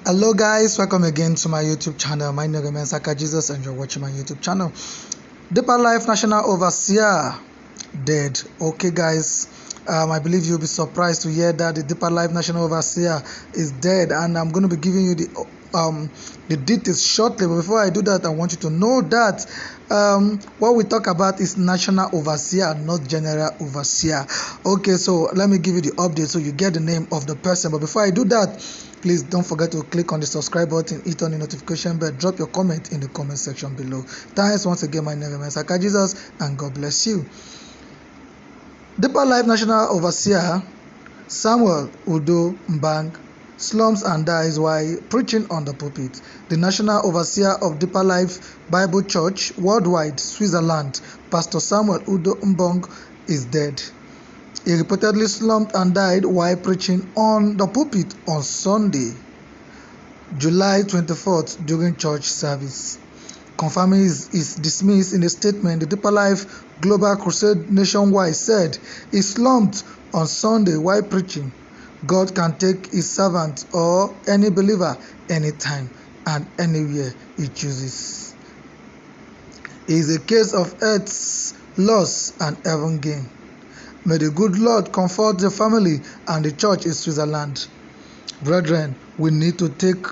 Hello guys, welcome again to my YouTube channel. My name is Saka Jesus and you're watching my YouTube channel. Deeper Life National Overseer dead. Okay guys, I believe you'll be surprised to hear that the Deeper Life National Overseer is dead, and I'm going to be giving you the details shortly. But before I do that, I want you to know that what we talk about is National Overseer, not General Overseer. Okay, so let me give you the update so you get the name of the person. But before I do that, please don't forget to click on the subscribe button, hit on the notification bell, drop your comment in the comment section below. Thanks once again. My name is Saka Jesus and God bless you. Deeper Life National Overseer Samuel Udo Mbang slumps and dies while preaching on the pulpit. The National Overseer of Deeper Life Bible Church Worldwide, Switzerland, Pastor Samuel Udo Mbang, is dead. He reportedly slumped and died while preaching on the pulpit on Sunday, July 24th, during church service. Confirming his dismiss in a statement, the Deeper Life Global Crusade Nationwide said he slumped on Sunday while preaching. God can take his servant or any believer anytime and anywhere he chooses. It is a case of earth's loss and heaven gain. May the good Lord comfort the family and the church in Switzerland. Brethren, we need to take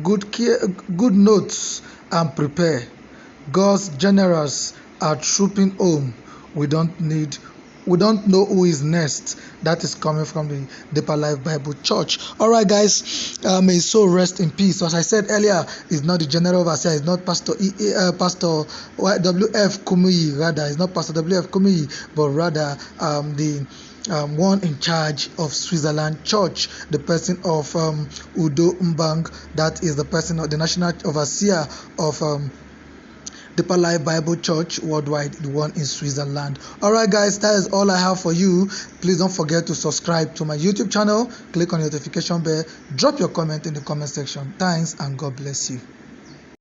good notes and prepare. God's generals are trooping home. We don't know who is next. That is coming from the Deeper Life Bible Church. All right, guys, may his soul rest in peace. As I said earlier, it's not the general overseer, it's not Pastor W.F. Kumuyi, rather, it's not Pastor W.F. Kumuyi, but rather the one in charge of Switzerland Church, the person of Udo Mbang, that is the person of the national overseer of Deeper Life Bible Church Worldwide, the one in Switzerland. Alright guys, that is all I have for you. Please don't forget to subscribe to my YouTube channel, click on the notification bell, drop your comment in the comment section. Thanks and God bless you.